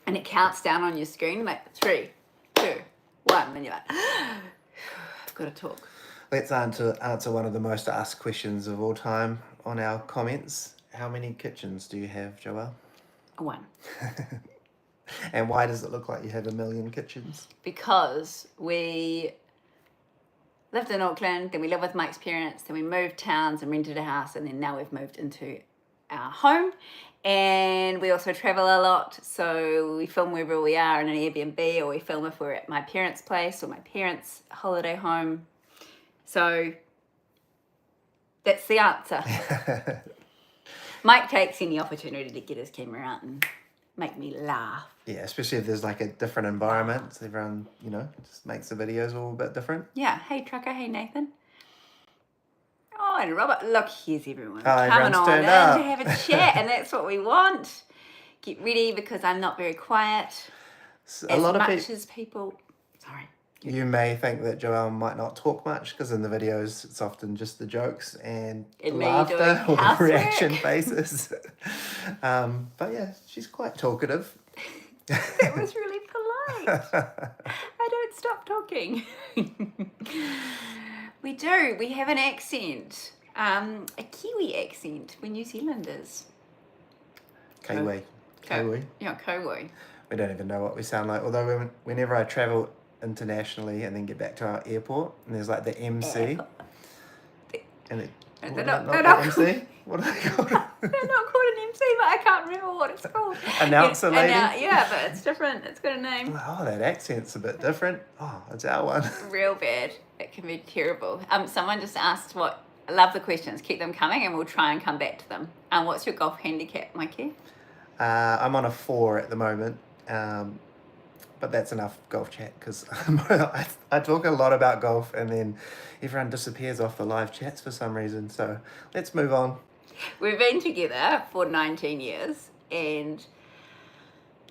and it counts down on your screen like 3, 2, 1, and you're like, I've got to talk. Let's answer one of the most asked questions of all time on our comments. How many kitchens do you have, Joelle? 1. And why does it look like you have 1 million kitchens? Because we lived in Auckland, then we lived with Mike's parents, then we moved towns and rented a house, and then now we've moved into our home. And we also travel a lot, so we film wherever we are in an Airbnb, or we film if we're at my parents' place or my parents' holiday home. So that's the answer. Mike takes any opportunity to get his camera out and make me laugh. Yeah, especially if there's like a different environment. So everyone, just makes the videos all a bit different. Yeah. Hey, Trucker. Hey, Nathan. Oh, and Robert. Look, here's everyone Oh, coming on in up to have a chat, and that's what we want. Get ready, because I'm not very quiet. So as much as people... Sorry. You may think that Joelle might not talk much, because in the videos it's often just the jokes and the laughter or the reaction faces. But yeah, she's quite talkative. That was really polite. I don't stop talking. We do. We have an accent. A Kiwi accent. We're New Zealanders. Kiwi. Kiwi. Yeah, Kiwi. We don't even know what we sound like. Although whenever I travel internationally and then get back to our airport, and there's like the MC. And they're not MC? What are they called? They're not called an MC, but I can't remember what it's called. Announcer lady? Yeah, but it's different. It's got a name. Oh, that accent's a bit different. Oh, it's our one. Real bad. It can be terrible. Someone just asked I love the questions. Keep them coming and we'll try and come back to them. What's your golf handicap, Mikey? I'm on a 4 at the moment. But that's enough golf chat, because I talk a lot about golf and then everyone disappears off the live chats for some reason. So let's move on. We've been together for 19 years, and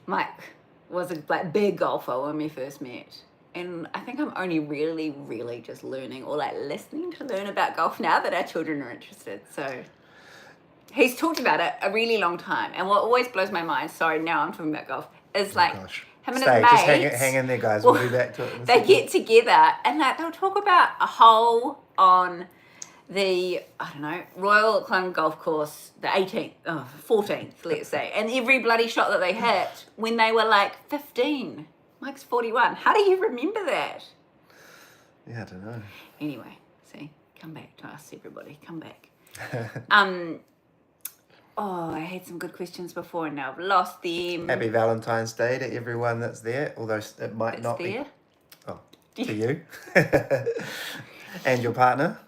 Mike was a big golfer when we first met. And I think I'm only really just learning, or listening to learn about golf now that our children are interested. So he's talked about it a really long time. And what always blows my mind, sorry, now I'm talking about golf, is Gosh. him and Stay, his just mates. hang in there, guys. We'll be back to it. They get together and they'll talk about a hole on the, Royal Auckland Golf Course, the 14th, let's say, and every bloody shot that they hit when they were 15. Mike's 41. How do you remember that? Yeah, I don't know. Anyway, see, come back to us, everybody. Come back. I had some good questions before and now I've lost them. Happy Valentine's Day to everyone that's there, although it might not be. Oh, to you. And your partner.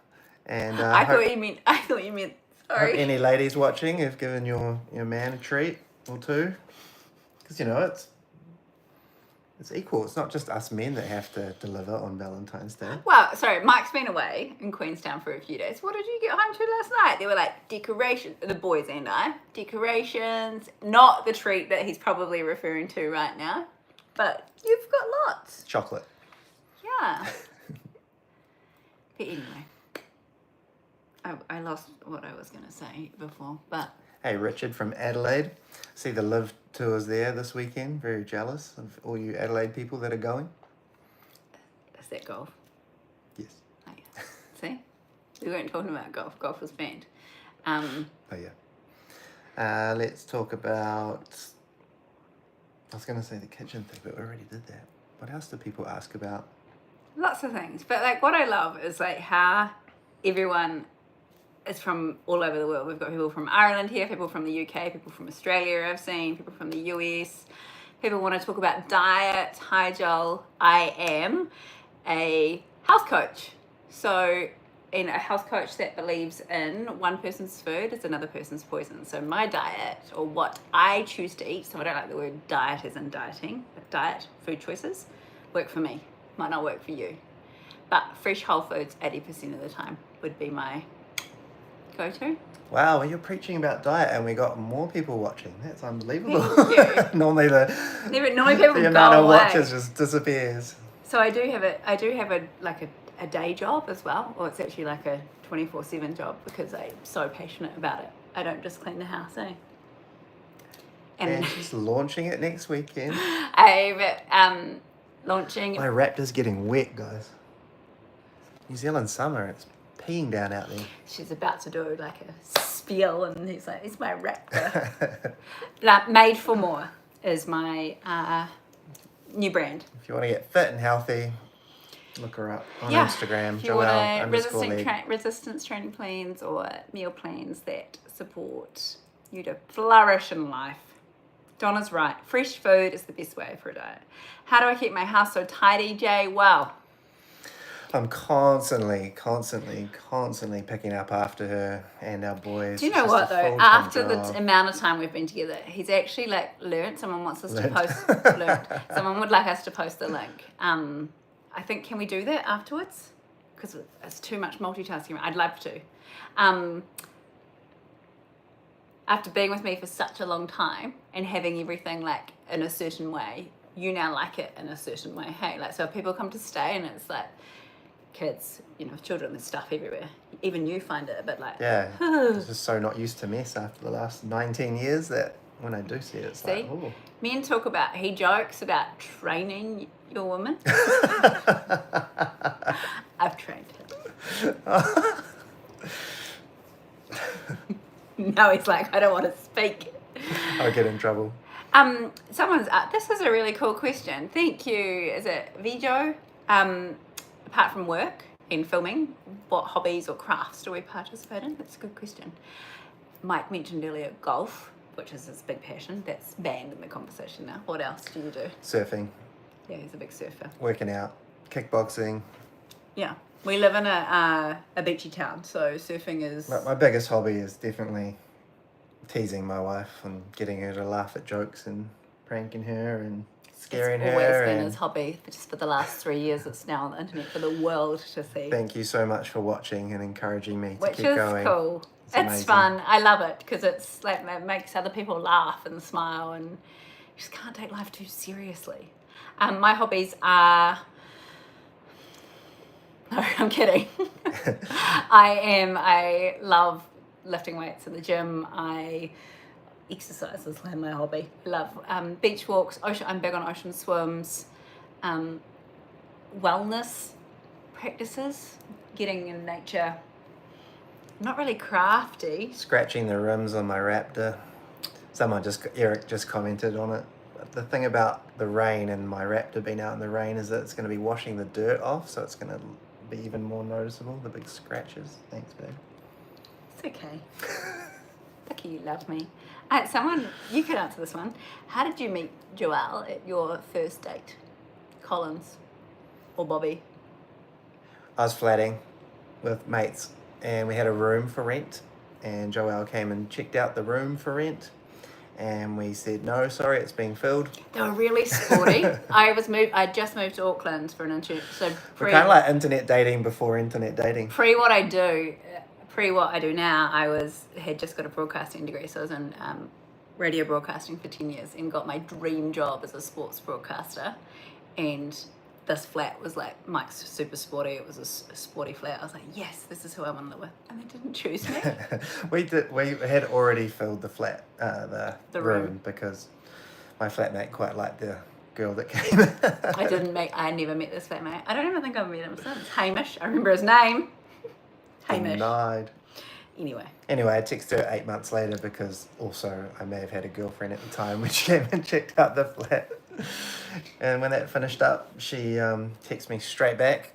And I thought you meant, sorry. Any ladies watching have given your man a treat or two. Because, it's equal. It's not just us men that have to deliver on Valentine's Day. Well, sorry, Mike's been away in Queenstown for a few days. What did you get home to last night? There were decorations, the boys and I, decorations, not the treat that he's probably referring to right now, but you've got lots. Chocolate. Yeah. But anyway, I lost what I was going to say before, but... Hey, Richard from Adelaide. See the live tours there this weekend. Very jealous of all you Adelaide people that are going. Is that golf? Yes. Oh, yeah. See? We weren't talking about golf. Golf was banned. Oh, yeah. Let's talk about... I was going to say the kitchen thing, but we already did that. What else do people ask about? Lots of things. But, what I love is, how everyone... is from all over the world. We've got people from Ireland here, people from the UK, people from Australia I've seen, people from the US. People want to talk about diet. Hi, Joel. I am a health coach. So, in a health coach that believes in one person's food is another person's poison. So my diet, or what I choose to eat, so I don't like the word diet as in dieting, but diet, food choices, work for me. Might not work for you. But fresh whole foods 80% of the time would be my go-to. Wow, well, you're preaching about diet and we got more people watching. That's unbelievable. Thank you. Normally people the amount of watches just disappears. So I do have a day job as well, or it's actually like a 24/7 job because I'm so passionate about it. I don't just clean the house, And she's launching it next weekend. I'm launching. My Raptor's getting wet, guys. New Zealand summer, it's peeing down out there. She's about to do like a spiel, and he's like, "It's my Raptor." Like, Made for More is my new brand. If you want to get fit and healthy, look her up on Yeah. Instagram. If you want Joelle_Leg. resistance training plans or meal plans that support you to flourish in life. Donna's right. Fresh food is the best way for a diet. How do I keep my house so tidy, Jay? Well, I'm constantly picking up after her and our boys. do you know It's what just a though? full-time After the job. amount of time we've been together, he's actually like learned. Someone wants us to Learnt. post. Learned. Someone would like us to post the link. I think, can we do that afterwards? Because it's too much multitasking. I'd love to. After being with me for such a long time and having everything like in a certain way, you now like it in a certain way. Hey, like, so if people come to stay and it's like kids, children, there's stuff everywhere. Even you find it a bit like, Yeah, I'm just so not used to mess after the last 19 years that when I do see it, it's like, See? oh. Men he jokes about training your woman. I've trained him. No, he's like, I don't want to speak. I'll get in trouble. Someone's this is a really cool question. Thank you. Is it Vijo? Apart from work and filming, what hobbies or crafts do we participate in? That's a good question. Mike mentioned earlier golf, which is his big passion. That's banned in the conversation now. What else do you do? Surfing. Yeah, he's a big surfer. Working out. Kickboxing. Yeah. We live in a beachy town, so surfing is... My biggest hobby is definitely teasing my wife and getting her to laugh at jokes and pranking her and scaring her. It's always been and his hobby. Just for the last 3 years, it's now on the internet for the world to see. Thank you so much for watching and encouraging me to Which keep is going. cool. It's amazing. fun. I love it because it's like it makes other people laugh and smile, and you just can't take life too seriously. My hobbies are... No, I'm kidding. I love lifting weights in the gym. Exercise is like my hobby. I love beach walks. I'm big on ocean swims. Wellness practices. Getting in nature. Not really crafty. Scratching the rims on my Raptor. Eric just commented on it. But the thing about the rain and my Raptor being out in the rain is that it's going to be washing the dirt off, so it's going to be even more noticeable, the big scratches. Thanks, babe. It's okay. Lucky you love me. You could answer this one. How did you meet Joelle at your first date? Collins or Bobby? I was flatting with mates and we had a room for rent, and Joelle came and checked out the room for rent, and we said, no, sorry, it's being filled. They were really sporty. I just moved to Auckland for an internship. So We're kind of like internet dating before internet dating. Pre what I do now, I had just got a broadcasting degree, so I was in radio broadcasting for 10 years and got my dream job as a sports broadcaster. And this flat was like, Mike's super sporty. It was a sporty flat. I was like, yes, this is who I want to live with. And they didn't choose me. We had already filled the flat, the room, room. because my flatmate quite liked the girl that came. I never met this flatmate. I don't even think I've met him since. Hamish. I remember his name. Hamish. Denied. Anyway, I texted her 8 months later because also I may have had a girlfriend at the time when she came and checked out the flat. And when that finished up, she texted me straight back.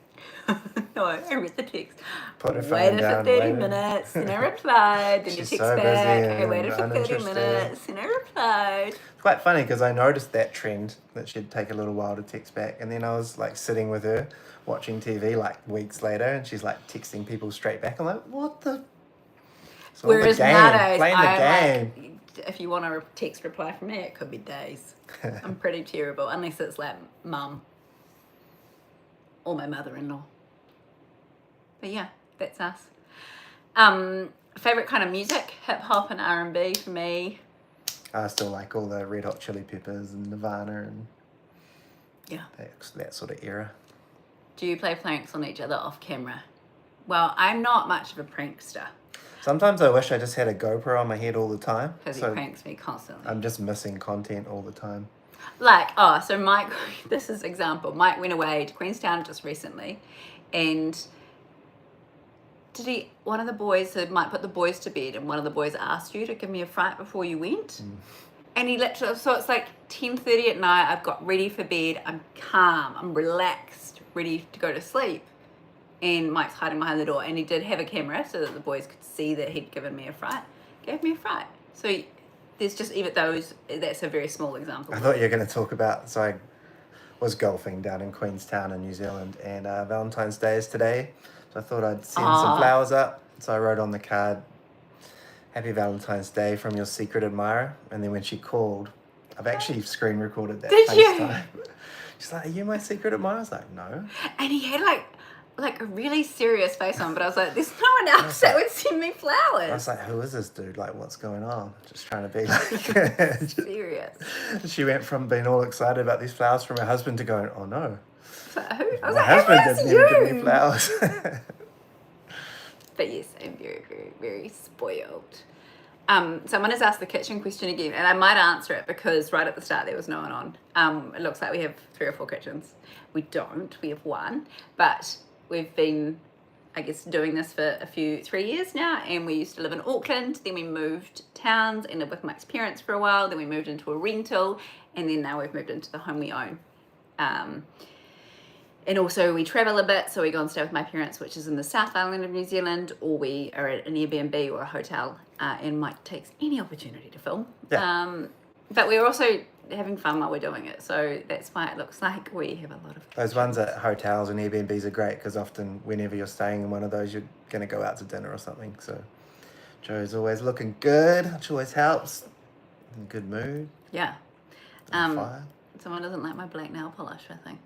No, I read the text. Put her phone Waited down. for 30 minutes, and I replied. Then you She's text so busy back. I and waited for 30 uninterested. minutes, and I replied. It's quite funny because I noticed that trend that she'd take a little while to text back, and then I was like sitting with her watching TV like weeks later, and she's like texting people straight back. I'm like, what the? It's all Whereas the game, nowadays, playing the game. if you want a text reply from me, it could be days. I'm pretty terrible, unless it's like mum or my mother-in-law. But yeah, that's us. Favorite kind of music? Hip hop and R&B for me. I still like all the Red Hot Chili Peppers and Nirvana and Yeah. that sort of era. Do you play pranks on each other off camera? Well, I'm not much of a prankster Sometimes I wish I just had a GoPro on my head all the time. because he So pranks me constantly. I'm just missing content all the time. Like, so Mike, this is example. Mike went away to Queenstown just recently, and one of the boys might put the boys to bed, and one of the boys asked you to give me a fright before you went. And he literally, so it's like 10:30 at night, I've got ready for bed, I'm calm, I'm relaxed, ready to go to sleep. And Mike's hiding behind the door, and he did have a camera so that the boys could see that he'd given me a fright. Gave me a fright. So there's just even those, that's a very small example. I thought you were going to talk about, so I was golfing down in Queenstown in New Zealand, and Valentine's Day is today. So I thought I'd send some flowers up. So I wrote on the card, Happy Valentine's Day from your secret admirer. And then when she called, I've actually screen recorded that FaceTime. She's like, are you my secret admirer? I was like, no. And he had like a really serious face on, but I was like, there's no one else that would send me flowers. I was like, who is this dude? Like, what's going on? Just trying to be like... serious. She went from being all excited about these flowers from her husband to going, oh no. I was My like, husband who is didn't you? even give me flowers. But yes, I'm very, very, very spoiled. Someone has asked the kitchen question again, and I might answer it because right at the start there was no one on. It looks like we have 3 or 4 kitchens. We don't. We have one, but we've been, I guess, doing this for 3 years now, and we used to live in Auckland, then we moved towns and lived with Mike's parents for a while, then we moved into a rental, and then now we've moved into the home we own. And also we travel a bit, so we go and stay with my parents, which is in the South Island of New Zealand, or we are at an Airbnb or a hotel, and Mike takes any opportunity to film. Yeah. But we're also having fun while we're doing it, so that's why it looks like we have a lot of Those ones at hotels and Airbnbs are great because often whenever you're staying in one of those, you're going to go out to dinner or something. So Joe's always looking good, which always helps. In a good mood. Yeah. On fire. Someone doesn't like my black nail polish, I think.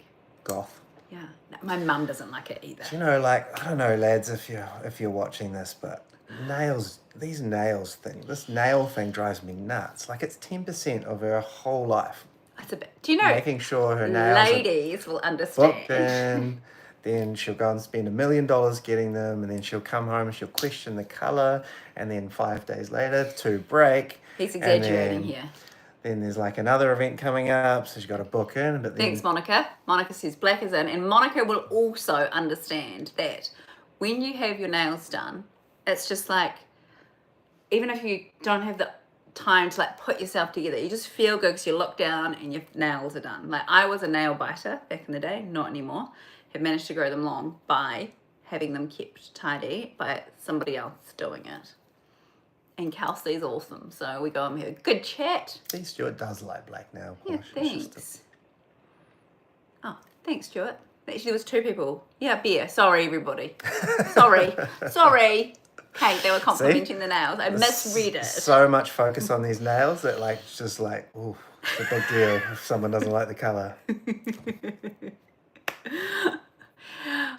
Goth. Yeah. No, my mum doesn't like it either. Do you know, like, I don't know, lads, if you're watching this, but this nail thing drives me nuts. Like, it's 10% of her whole life. That's a bit. Do you know? Making sure her nails ladies will understand. booked in. Then she'll go and spend $1 million getting them, and then she'll come home and she'll question the colour, and then 5 days later, 2 break. He's exaggerating here. Then there's like another event coming up, so she's got to book in. But then... Thanks, Monica. Monica says black is in, and Monica will also understand that when you have your nails done, it's just like, even if you don't have the time to like put yourself together, you just feel good because you look down and your nails are done. Like, I was a nail biter back in the day, not anymore. Have managed to grow them long by having them kept tidy by somebody else doing it. And Kelsey's awesome, so we go and have a good chat. I think Stuart does like black nail Yeah, polish. thanks. Oh, thanks, Stuart. Actually, there was 2 people. Yeah, beer. Sorry, everybody. Sorry. Hey, they were complimenting the nails. I misread it. So much focus on these nails that, like, it's just like, ooh, it's a big deal if someone doesn't like the colour.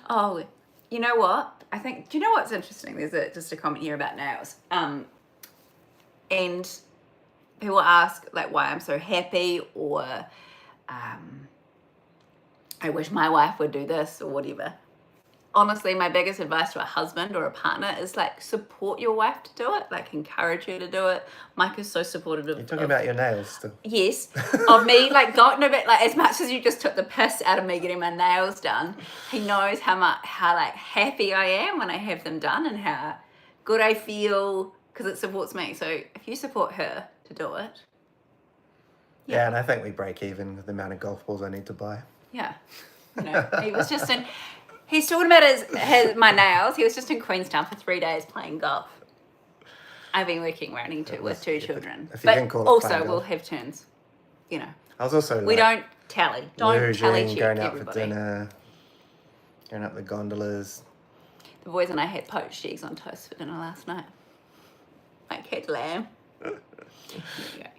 Oh, you know what? I think, do you know what's interesting? There's just a comment here about nails. And people ask, like, why I'm so happy, or I wish my wife would do this, or whatever. Honestly, my biggest advice to a husband or a partner is, like, support your wife to do it, like, encourage her to do it. Mike is so supportive of... You're talking about your nails still. Yes, of me, like, God, no, but, like, as much as you just took the piss out of me getting my nails done, he knows how like, happy I am when I have them done and how good I feel, because it supports me. So if you support her to do it... Yeah, and I think we break even with the amount of golf balls I need to buy. Yeah. You know, he was just in... He's talking about my nails. He was just in Queenstown for 3 days playing golf. I've been working with 2 children. If you can call it also, playing we'll golf. have turns. You know. I was also We don't tally. Don't tally check going out everybody. for dinner, going up the gondolas. The boys and I had poached eggs on toast for dinner last night. Like had lamb. There you go.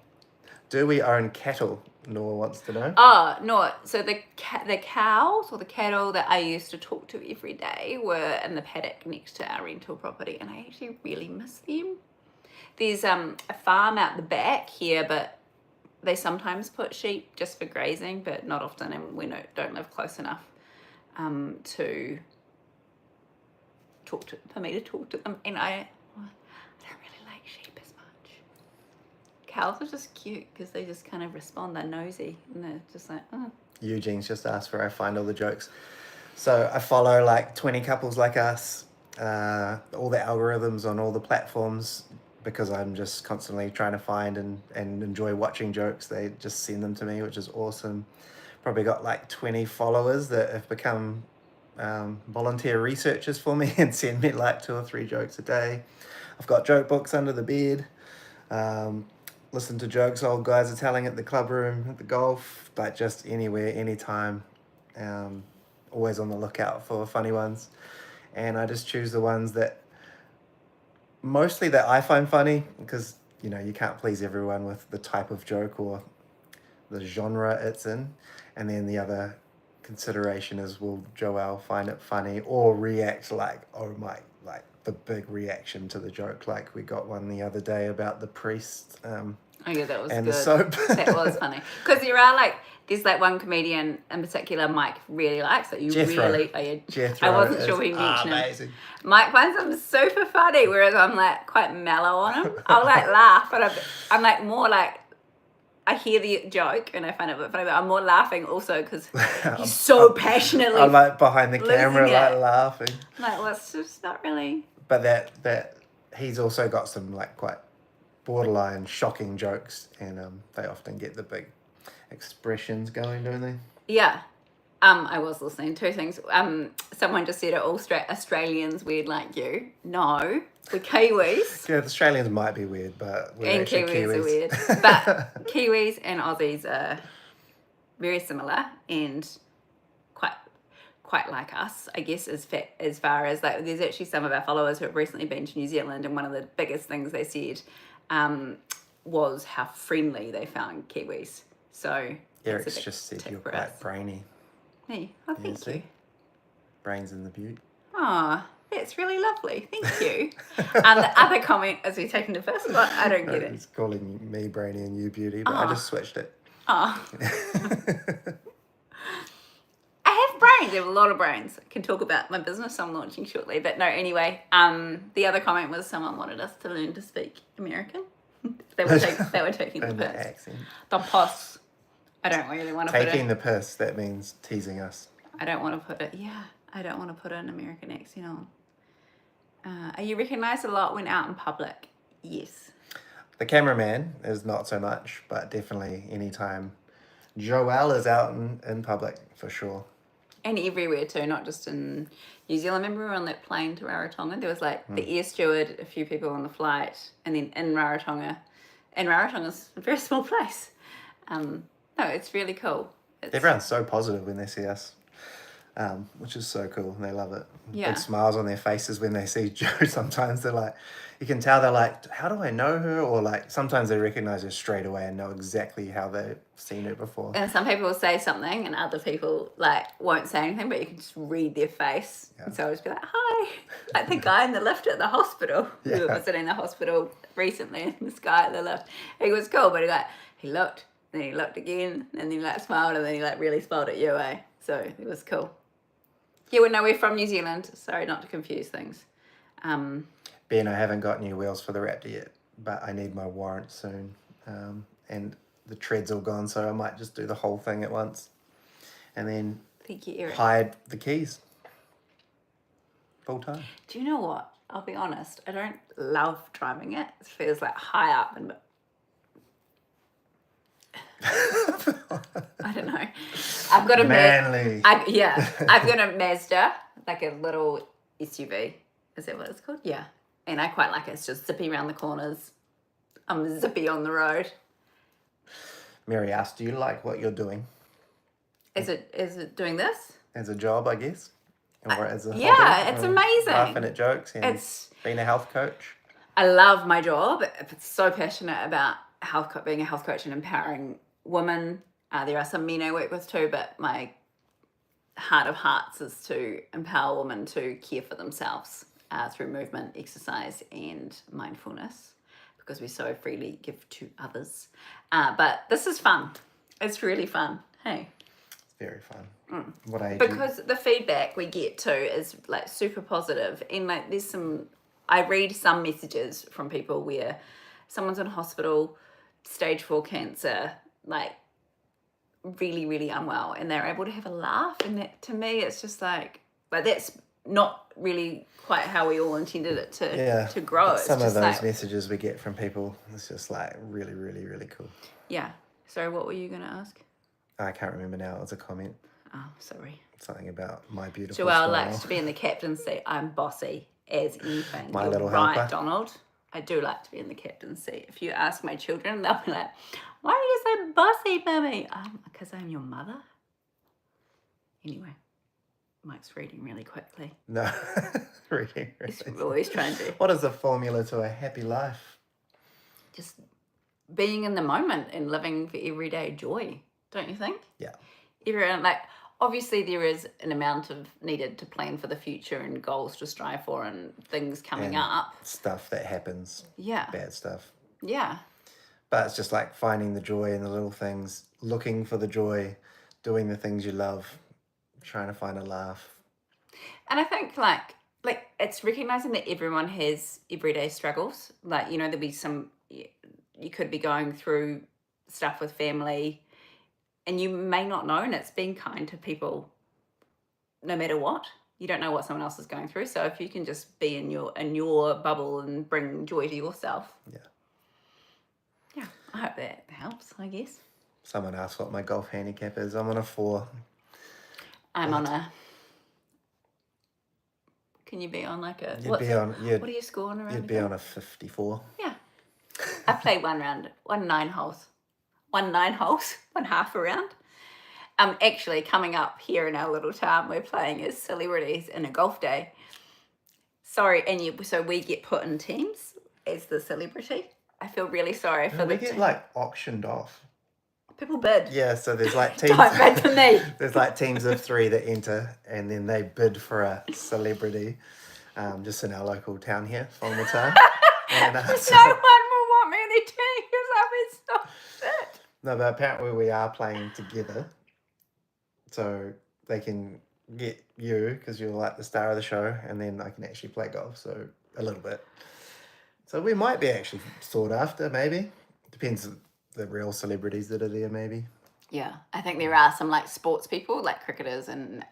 Do we own cattle? Noah wants to know. Oh, no. So the cows or the cattle that I used to talk to every day were in the paddock next to our rental property, and I actually really miss them. There's a farm out the back here, but they sometimes put sheep just for grazing, but not often, and we don't live close enough to for me to talk to them, and I don't really like sheep as much. Cows are just cute because they just kind of respond. They're nosy, and they're just like, oh. Eugene's just asked where I find all the jokes. So I follow like 20 couples like us, all the algorithms on all the platforms, because I'm just constantly trying to find and enjoy watching jokes. They just send them to me, which is awesome. Probably got like 20 followers that have become volunteer researchers for me and send me like 2 or 3 jokes a day. I've got joke books under the bed. Listen to jokes old guys are telling at the club room, at the golf, like just anywhere, anytime. Always on the lookout for funny ones. And I just choose the ones that mostly that I find funny, because, you know, you can't please everyone with the type of joke or the genre it's in. And then the other consideration is, will Joelle find it funny or react like, oh my, like the big reaction to the joke, like we got one the other day about the priest Oh yeah, that was and good. the soap. That was funny. Because there are like, there's like one comedian in particular Mike really likes that you Jethro. really. Oh, yeah. Jethro I wasn't is sure we mentioned him. amazing. Mike finds them super funny, whereas I'm like quite mellow on him. I'll like laugh, but I'm like more like, I hear the joke and I find it a bit funny, but I'm more laughing also because he's so passionately. I'm like behind the camera, losing like it. laughing. Like, well, it's just not really. But that he's also got some like quite borderline shocking jokes, and they often get the big expressions going, don't they? Yeah. I was listening to 2 things. Someone just said, are all Australians weird like you? No, we're Kiwis. Yeah, the Australians might be weird, but we're And actually Kiwis Kiwis. are weird. But Kiwis and Aussies are very similar and quite like us, I guess, as far as like, there's actually some of our followers who have recently been to New Zealand, and one of the biggest things they said was how friendly they found Kiwis. So Eric's just said you're quite brainy. Me? Oh, thank you. Brains in the butte. Oh, that's really lovely. Thank you. And the other comment, as we taking the first one, I don't get it. He's calling me brainy and you beauty, but I just switched it. Oh. I have brains. I have a lot of brains. I can talk about my business I'm launching shortly. But no, anyway, the other comment was someone wanted us to learn to speak American. They were taking the and piss. the accent. The piss. I don't really want to put it. Taking the piss, that means teasing us. I don't want to put it. Yeah, I don't want to put an American accent on. Are you recognised a lot when out in public? Yes. The cameraman is not so much, but definitely anytime Joelle is out in public, for sure. And everywhere too, not just in New Zealand. Remember we were on that plane to Rarotonga? There was like the air steward, a few people on the flight, and then in Rarotonga. And Rarotonga's a very small place. No, it's really cool. Everyone's so positive when they see us, which is so cool. They love it. Yeah. Big smiles on their faces when they see Jo. Sometimes they're like, you can tell they're like, how do I know her? Or like, sometimes they recognize her straight away and know exactly how they've seen her before. And some people will say something and other people like won't say anything, but you can just read their face. Yeah. And so I'll just be like, hi. Like the guy in the lift at the hospital. Yeah. We were visiting the hospital recently, and this guy at the lift, he was cool, but he looked, then he looked again, and then he like smiled, and then he like really smiled at you, eh? So it was cool. Yeah, well, no, we're from New Zealand. Sorry, not to confuse things. Ben, I haven't got new wheels for the Raptor yet, but I need my warrant soon. And the tread's all gone, so I might just do the whole thing at once. And then Thank you, Eric. hide the keys. Full time. Do you know what? I'll be honest. I don't love driving it. It feels like high up and... I don't know. I've got a manly. I've got a Mazda, like a little SUV. Is that what it's called? Yeah. And I quite like it. It's just zippy around the corners. I'm zippy on the road. Mary asked, do you like what you're doing? Is it doing this? As a job, I guess? Or as a hobby? Yeah, it's amazing. Laughing at jokes and it's being a health coach? I love my job. I'm so passionate about being a health coach and empowering women. There are some men I work with too, but my heart of hearts is to empower women to care for themselves through movement, exercise, and mindfulness, because we so freely give to others. But this is fun. It's really fun. Hey. very fun. What age? Because the feedback we get too is like super positive, and like there's some, I read some messages from people where someone's in hospital, stage 4 cancer, like really, really unwell, and they're able to have a laugh, and that to me it's just like that's not really quite how we all intended it to grow. It's some of just those like, messages we get from people, it's just like really, really, really cool. yeah. Sorry, what were you going to ask? I can't remember now. It was a comment. Oh, sorry. Something about my beautiful Joelle smile. likes to be in the captain's seat. I'm bossy as anything. My You're little right, helper. Donald. I do like to be in the captain's seat. If you ask my children, they'll be like, why are you so bossy, mummy? Because I'm your mother. Anyway, Mike's reading really quickly. No, reading. He's always trying to. What is the formula to a happy life? Just being in the moment and living for everyday joy, don't you think? Yeah. Everyone, like, obviously there is an amount of needed to plan for the future and goals to strive for and things coming And up. stuff that happens. Yeah. Bad stuff. Yeah. But it's just like finding the joy in the little things, looking for the joy, doing the things you love, trying to find a laugh. And I think like it's recognizing that everyone has everyday struggles. Like, you know, there'll be some, you could be going through stuff with family and you may not know, and it's being kind to people no matter what. You don't know what someone else is going through. So if you can just be in your bubble and bring joy to yourself. Yeah. Yeah. I hope that helps, I guess. Someone asked what my golf handicap is. I'm on a 4. I'm on a, can you be on like a, What are you scoring around? You'd be on a 54. Yeah. I played 9 holes, 1/2 a round. Actually, coming up here in our little town, we're playing as celebrities in a golf day. Sorry, so we get put in teams as the celebrity. I feel really sorry for We get like auctioned off. People bid. Yeah, so there's like teams. Don't bid for me. There's like teams of 3 that enter, and then they bid for a celebrity, just in our local town here, Whangamata. And No one will want me in their team because I've been so shit. No, but apparently we are playing together, so they can get you because you're like the star of the show, and then I can actually play golf. So a little bit. So we might be actually sought after, maybe. Depends on the real celebrities that are there, maybe. Yeah, I think there are some like sports people, like cricketers and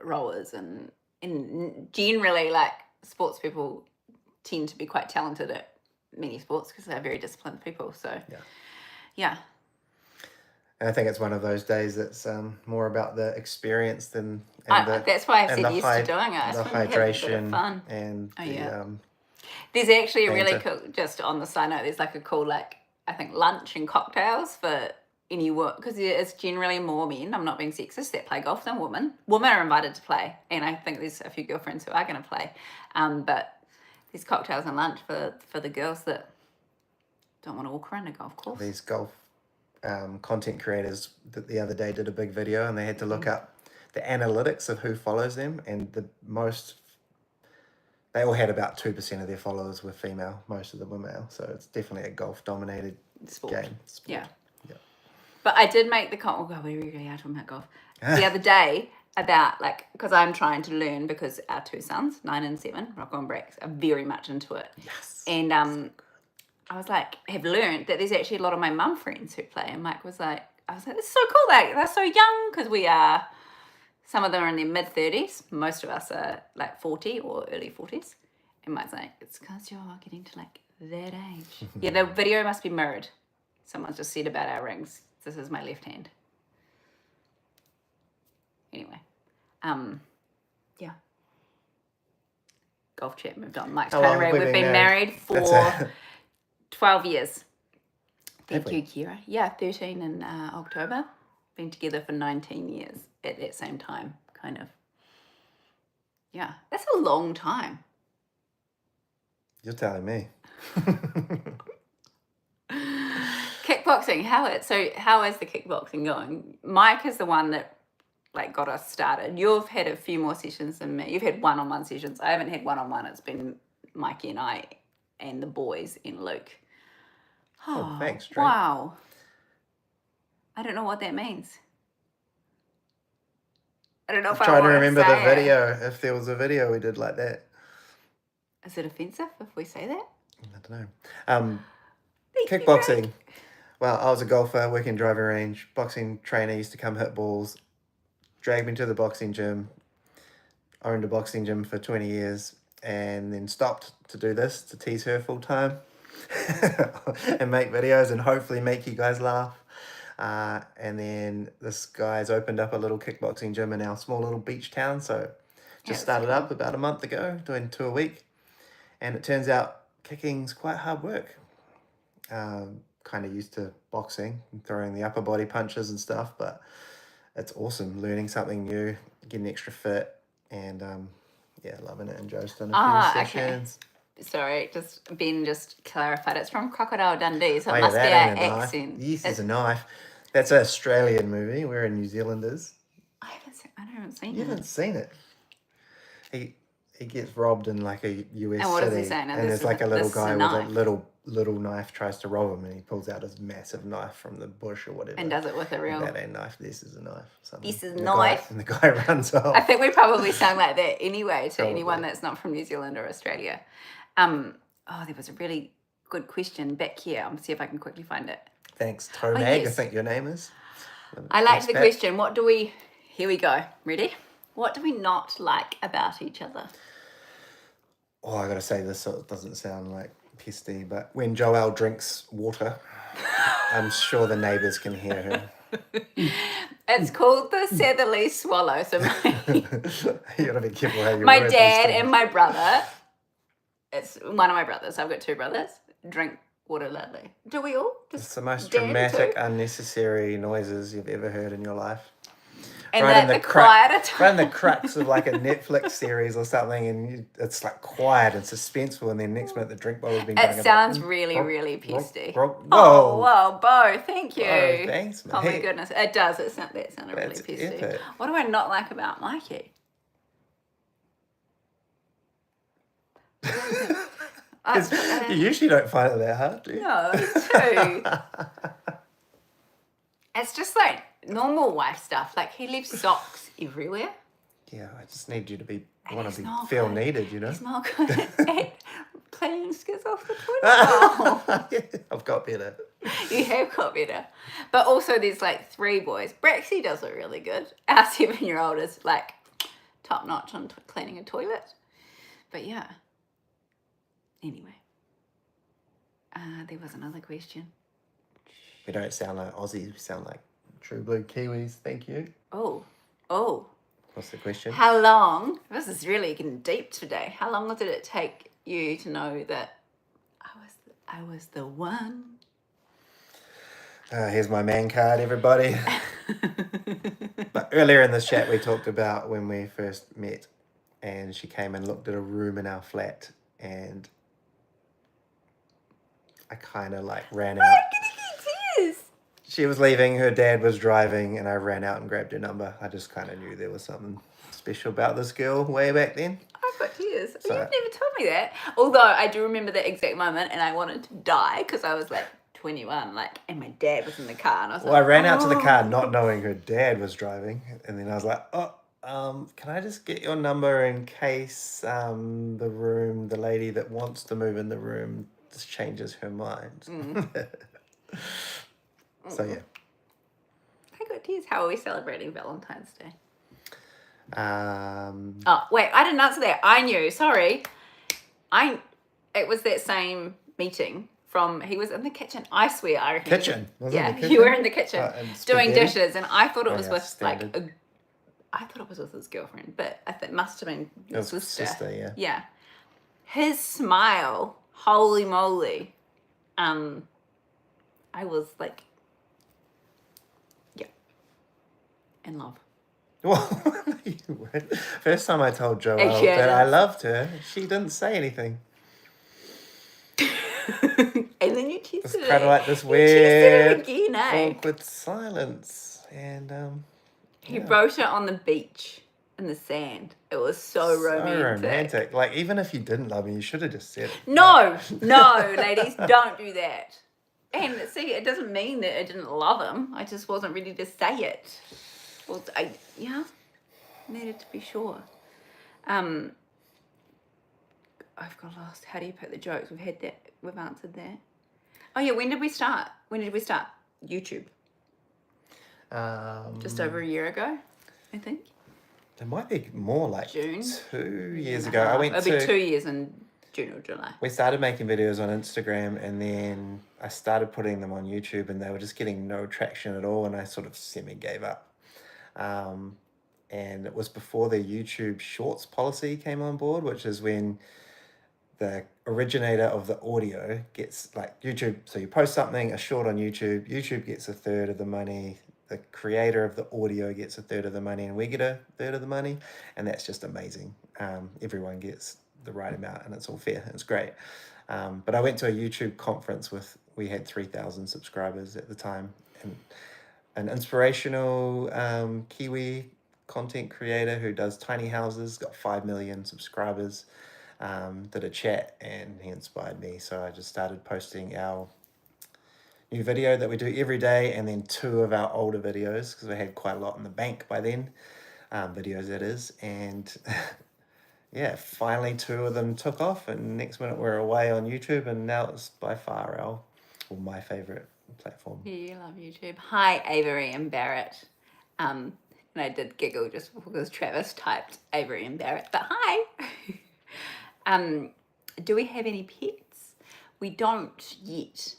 rowers, and generally like sports people tend to be quite talented at many sports because they're very disciplined people. So yeah. And I think it's one of those days that's more about the experience than that's why I've said yes to doing it. The hydration fun. And there's actually a banter. really cool, just on the side note, there's like a cool like I think lunch and cocktails for any work, because it's generally more men, I'm not being sexist, that play golf than women. Women are invited to play, and I think there's a few girlfriends who are going to play, but there's cocktails and lunch for the girls that don't want to walk around a golf course. These golf content creators that the other day did a big video, and they had to look up the analytics of who follows them, and they all had about 2% of their followers were female. Most of them were male. So it's definitely a golf-dominated game. Sport. Yeah. But I did make the comment. Oh God, we really are talking about golf. The other day about like, because I'm trying to learn, because our 2 sons, 9 and 7, rock on bricks, are very much into it. Yes. And I was like, have learned that there's actually a lot of my mum friends who play. And Mike was like, I was like, this is so cool. Like, they're so young, because we are. Some of them are in their mid-30s. Most of us are like 40 or early 40s. And Mike's like, it's because you're getting to like that age. Yeah, the video must be mirrored. Someone just said about our rings. This is my left hand. Anyway. Yeah. Golf chat moved on. Mike's trying to read. We've been married for 12 years. Thank you, Kira. Yeah, 13 in October. Been together for 19 years at that same time, kind of. Yeah, that's a long time. You're telling me. Kickboxing, how is the kickboxing going? Mike is the one that like got us started. You've had a few more sessions than me. You've had one-on-one sessions. I haven't had one-on-one. It's been Mikey and I and the boys and Luke. Oh, thanks, Drake. Wow. I don't know what that means. I don't know if I'm I trying to want remember the say it. video. If there was a video we did like that. Is it offensive if we say that? I don't know. Thank you, Kickboxing. Greg. Well, I was a golfer, working driving range. Boxing trainer used to come hit balls, drag me to the boxing gym. Owned a boxing gym for 20 years and then stopped to do this, to tease her full time and make videos and hopefully make you guys laugh. And then this guy's opened up a little kickboxing gym in our small little beach town. So just started up about a month ago, doing 2 a week. And it turns out kicking's quite hard work. Kind of used to boxing and throwing the upper body punches and stuff, but it's awesome learning something new, getting extra fit, and yeah, loving it. And Joe's done a few sessions. Sorry, Ben just clarified. It's from Crocodile Dundee, so it Yeah, must be that our ain't a knife. accent. Yes, it's a knife. That's an Australian movie. We're New Zealanders. I haven't seen You it. haven't seen it. He gets robbed in like a US And what city, does he say? Now, and there's like a little guy with knife. a little knife tries to rob him, and he pulls out his massive knife from the bush or whatever. And does it with a real... That ain't knife. This is a knife. Something. This is a knife. And the guy runs off. I think we probably sound like that anyway to Probably. anyone that's not from New Zealand or Australia. There was a really good question back here. I'll see if I can quickly find it. Thanks, Tomag. yes. I think your name is. I liked the question. What do we... Here we go. Ready? What do we not like about each other? Oh, I gotta say this, so it doesn't sound like pesty, but when Joelle drinks water, I'm sure the neighbours can hear her. It's called the Satherley Swallow. So You gotta be careful how you my word dad these and my brother, it's one of my brothers, I've got two brothers, drink water loudly. Do we all? It's the most Dan dramatic, too? unnecessary noises you've ever heard in your life. And Right in the the quieter Right in time. the crux of like a Netflix series or something, and it's like quiet and suspenseful, and then next minute the drink bottle's been going. It sounds really, really pesty. Whoa. Oh, wow, Bo, thank you. Oh, thanks, mate. Oh my goodness, it does. That sounded really That's pesty. epic. What do I not like about Mikey? You usually don't find it that hard, do you? No, too. It's just like normal wife stuff. Like he leaves socks everywhere. Yeah, I just need you to he's not feel good. needed, you know. He's not good at cleaning skis off the toilet bowl. I've got better. You have got better. But also there's like three boys. Braxy does it really good. Our 7-year-old is like top notch on cleaning a toilet. But yeah. Anyway. There was another question. We don't sound like Aussies, we sound like true blue Kiwis. Thank you. Oh. What's the question? How long, this is really getting deep today. How long did it take you to know that I was the one? Here's my man card, everybody. But earlier in this chat, we talked about when we first met, and she came and looked at a room in our flat, and I kind of like ran out. Tears. She was leaving, her dad was driving, and I ran out and grabbed her number. I just kind of knew there was something special about this girl way back then. I've got tears. So- You've never told me that. Although I do remember that exact moment and I wanted to die because I was like 21, and my dad was in the car and I was Well, I like, ran out to the car not knowing her dad was driving, and then I was like, can I just get your number in case the lady that wants to move in the room just changes her mind? So yeah. I got tears. How are we celebrating Valentine's Day? Um, Oh, wait, I didn't answer that. I knew, sorry. It was that same meeting he was in the kitchen. I swear, I reckon. Kitchen? Was it Yeah, the kitchen? you were in the kitchen And doing spaghetti? dishes, and I thought it Oh, was yeah, with standard. I thought it was with his girlfriend, but I think it must have been It his was sister. yeah. Yeah. His smile, holy moly. I was like, yeah, in love. Well, you weren't. First time I told Joelle Yeah. that I loved her, she didn't say anything. And then you It's tested it. kind of like this You weird, tested it again, eh? awkward silence. And He wrote it on the beach in the sand. It was so romantic. Like, even if you didn't love me, you should have just said it. No, ladies, don't do that. And see, it doesn't mean that I didn't love him. I just wasn't ready to say it. Yeah. Needed to be sure. I've got lost. How do you put the jokes? We've had that. We've answered that. Oh yeah, when did we start? YouTube. Just over a year ago, I think. It might be more like June. 2 years ago. I went It'll to. be 2 years in June or July. We started making videos on Instagram, and then I started putting them on YouTube, and they were just getting no traction at all, and I sort of semi gave up. And it was before the YouTube Shorts policy came on board, which is when the originator of the audio gets like YouTube. So you post something, a short on YouTube, YouTube gets a third of the money. The creator of the audio gets a third of the money, and we get a third of the money, and that's just amazing. Everyone gets the right amount, and it's all fair. It's great. But I went to a YouTube conference we had 3,000 subscribers at the time, and an inspirational Kiwi content creator who does tiny houses, got 5 million subscribers, did a chat, and he inspired me. So I just started posting our new video that we do every day, and then 2 of our older videos, because we had quite a lot in the bank by then, videos that is, and yeah, finally 2 of them took off, and next minute we're away on YouTube, and now it's by far my favorite platform. Yeah, you love YouTube. Hi, Avery and Barrett. And I did giggle just because Travis typed Avery and Barrett, but hi. Do we have any pets? We don't yet.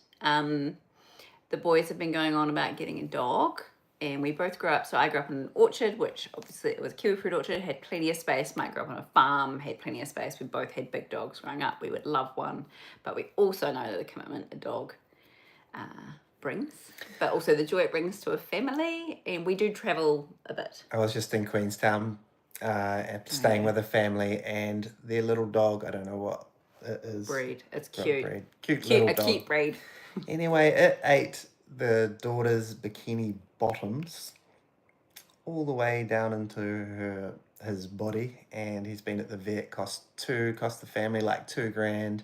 The boys have been going on about getting a dog, and we both grew up. So I grew up in an orchard, which obviously it was a kiwi fruit orchard, had plenty of space. Mike grew up on a farm, had plenty of space. We both had big dogs growing up. We would love one, but we also know the commitment a dog brings, but also the joy it brings to a family. And we do travel a bit. I was just in Queenstown, staying with a family, and their little dog, I don't know what it is. Breed. It's cute. Breed. Cute little dog. Cute breed. Anyway, it ate the daughter's bikini bottoms all the way down into his body, and he's been at the vet. Cost the family like $2,000.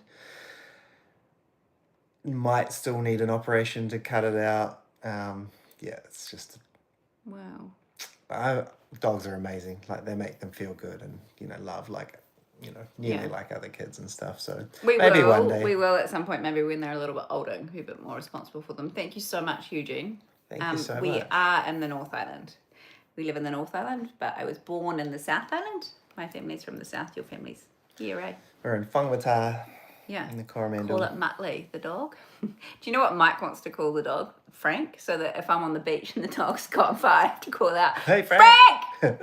Might still need an operation to cut it out. Yeah, it's just Wow. Dogs are amazing. Like, they make them feel good and love, like nearly like other kids and stuff. So maybe one day we will at some point, maybe when they're a little bit older and be a bit more responsible for them. Thank you so much, Eugene. Thank you so much. We are in the North Island. We live in the North Island, but I was born in the South Island. My family's from the South. Your family's here, right? We're in Whangwata. Yeah. In the Coromandel. Call it Muttley, the dog. Do you know what Mike wants to call the dog? Frank. So that if I'm on the beach and the dog's got on fire, I have to call out, "Hey, Frank!"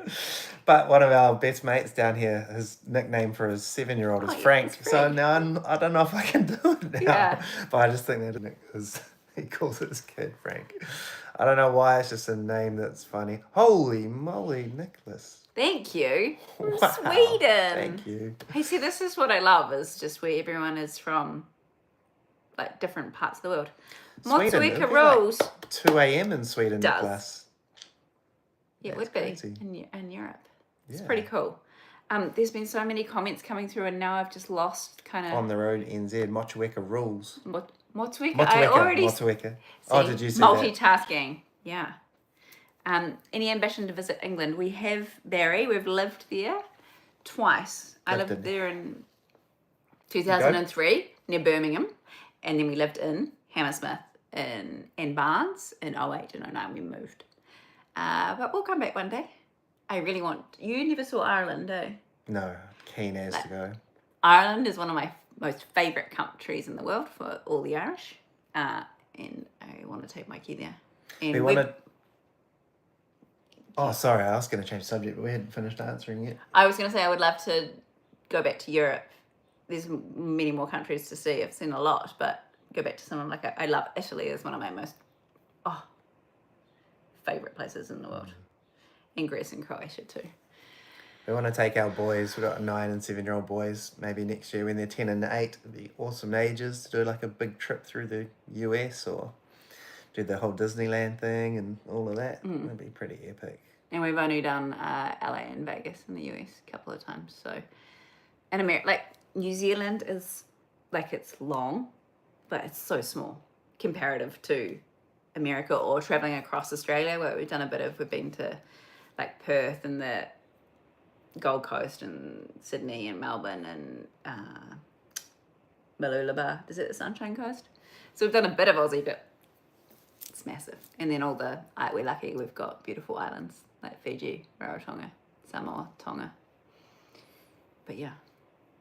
But one of our best mates down here, his nickname for his 7-year-old is Frank. Frank. So now I don't know if I can do it now. Yeah. But I just think that because he calls his kid Frank. I don't know why, it's just a name that's funny. Holy moly, Nicholas. Thank you. From Wow. Sweden. Thank you. Hey, see, this is what I love, is just where everyone is from, like, different parts of the world. Sweden, it'd Motueka be like rules. 2 a.m. in Sweden, Does. Nicholas. Yeah, it That's would be crazy. in Europe. It's Yeah. pretty cool. There's been so many comments coming through, and now I've just lost kind of... On the road, NZ, Motueka rules. Motueka. I already... Motueka. Oh, did you see that? Multitasking. Yeah. Any ambition to visit England? We have, Barry. We've lived there twice. I lived there in 2003 near Birmingham, and then we lived in Hammersmith and Barnes in 08 and 09. We moved, but we'll come back one day. I really want. You never saw Ireland, eh? No, keen as to go. Ireland is one of my most favourite countries in the world for all the Irish, and I want to take Mikey there. And We want to. Oh, sorry, I was going to change subject, but we hadn't finished answering yet. I was going to say I would love to go back to Europe. There's many more countries to see. I've seen a lot, but go back to someone like I love Italy. Is one of my most favourite places in the world. And Greece and Croatia too. We want to take our boys. We've got 9 and 7-year-old boys. Maybe next year when they're 10 and 8, it'd be awesome ages to do like a big trip through the US or do the whole Disneyland thing and all of that. It'd be pretty epic. And we've only done LA and Vegas in the US a couple of times. So, in America, like New Zealand is like, it's long, but it's so small comparative to America or traveling across Australia, where we've been to like Perth and the Gold Coast and Sydney and Melbourne and Mooloolaba. Is it the Sunshine Coast? So we've done a bit of Aussie, but it's massive. And then we're lucky we've got beautiful islands like Fiji, Rarotonga, Samoa, Tonga. But yeah.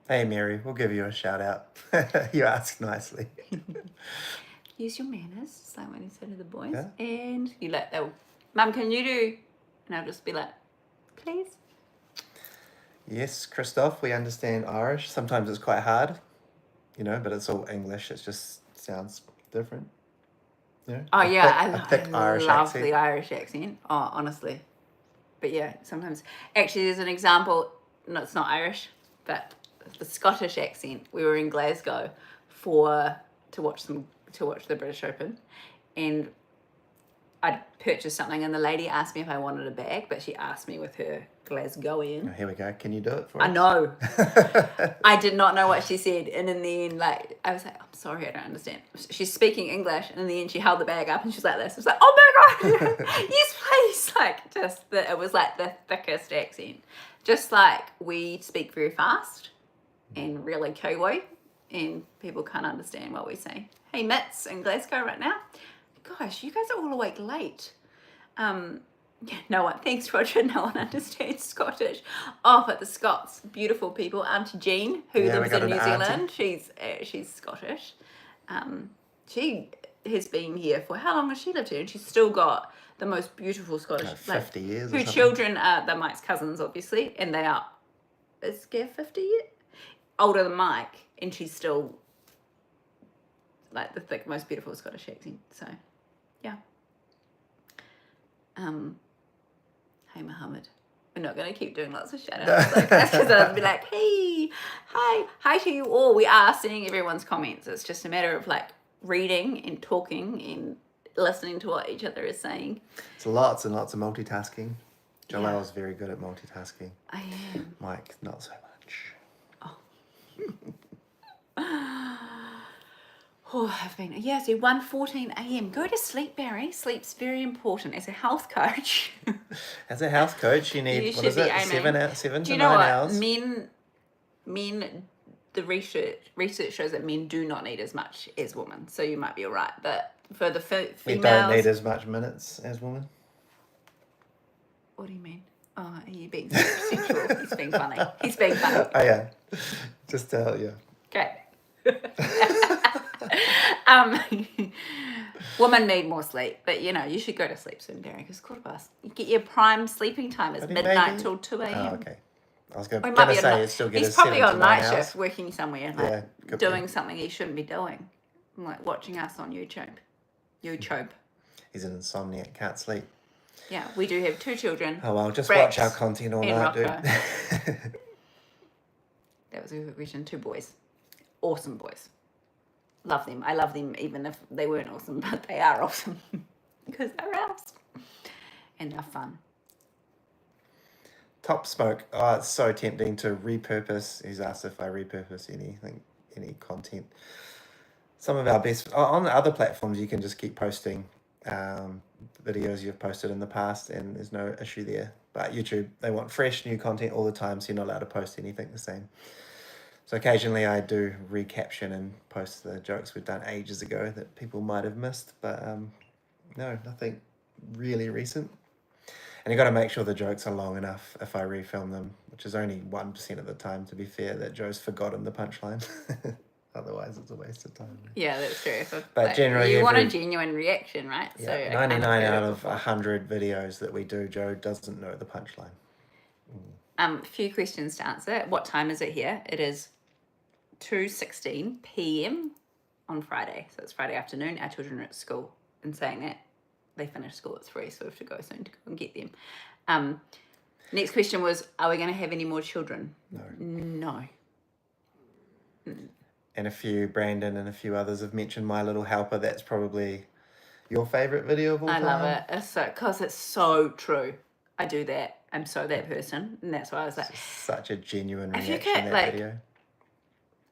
Hey Mary, we'll give you a shout out. You asked nicely. Use your manners, just like when you say to the boys. Yeah. And you Mum, can you do? And I'll just be like, please. Yes, Christoph, we understand Irish. Sometimes it's quite hard, but it's all English. It just sounds different. Oh yeah, a thick I Irish love accent. the Irish accent. Oh, honestly. But yeah, sometimes. Actually, there's an example. No, it's not Irish, but the Scottish accent. We were in Glasgow to watch the British Open, and I'd purchased something, and the lady asked me if I wanted a bag, but she asked me with her Glasgowian. Oh, here we go. Can you do it for I us? know. I did not know what she said, and in the end, I was like, I'm sorry, I don't understand. She's speaking English, and in the end, she held the bag up, and she's like this. I was like, oh my god, yes, please. It was like the thickest accent. Just like we speak very fast and really Kiwi, and people can't understand what we say. Hey, Mitts in Glasgow right now. Gosh, you guys are all awake late. Yeah, no one. Thanks, Roger. No one understands Scottish. Oh, but the Scots, beautiful people. Auntie Jean, who lives in New Zealand, she's Scottish. She has been here for how long has she lived here? And she's still got the most beautiful Scottish. 50 years. Her children are Mike's cousins, obviously, and they are. Is Gav 50 yet? Older than Mike, and she's still like the thick, most beautiful Scottish accent. So, yeah. Hey, Mohammed. We're not going to keep doing lots of shout-outs like this because I'll be like, hey, hi to you all. We are seeing everyone's comments. It's just a matter of reading and talking and listening to what each other is saying. It's lots and lots of multitasking. Joelle's very good at multitasking. I am. Mike, not so much. Oh, I've been, so 1:14 a.m. Go to sleep, Barry. Sleep's very important as a health coach. As a health coach, you need, what is it, 7 to 9 hours? Men, the research shows that men do not need as much as women, so you might be all right. But for the females... We don't need as much minutes as women. What do you mean? Oh, are you being sexual? He's being funny. Oh, yeah. Just yeah. Okay. Women need more sleep, but you should go to sleep soon, Darren, because you get your prime sleeping time is midnight till 2 a.m. Oh, okay. I was going to say it still gets 7 to 9 hours. He's probably on night shift working somewhere, doing be. Something he shouldn't be doing, like watching us on YouTube. He's an insomniac, can't sleep. Yeah, we do have 2 children. Oh well, just watch our content all night, dude. That was a good question. 2 boys, awesome boys. Love them. I love them even if they weren't awesome, but they are awesome because they're ours and they're fun. Top Smoke. Oh, it's so tempting to repurpose. He's asked if I repurpose any content. Some of our best on the other platforms, you can just keep posting videos you've posted in the past, and there's no issue there. But YouTube, they want fresh new content all the time, so you're not allowed to post anything the same. So occasionally I do recaption and post the jokes we've done ages ago that people might have missed, but no, nothing really recent. And you got to make sure the jokes are long enough if I refilm them, which is only 1% of the time, to be fair, that Joe's forgotten the punchline. Otherwise, it's a waste of time. Yeah, that's true. But generally, you want a genuine reaction, right? Yeah, so 99 out of 100 videos that we do, Joe doesn't know the punchline. A few questions to answer. What time is it here? It is 2:16 p.m. on Friday. So it's Friday afternoon. Our children are at school. And saying that, they finish school at 3, so we have to go soon to go and get them. Next question was, are we going to have any more children? No. And Brandon and a few others have mentioned My Little Helper. That's probably your favourite video of all time. I love it. Because it's so true. I do that. I'm so that person. And that's why I was like... Such a genuine reaction to that video.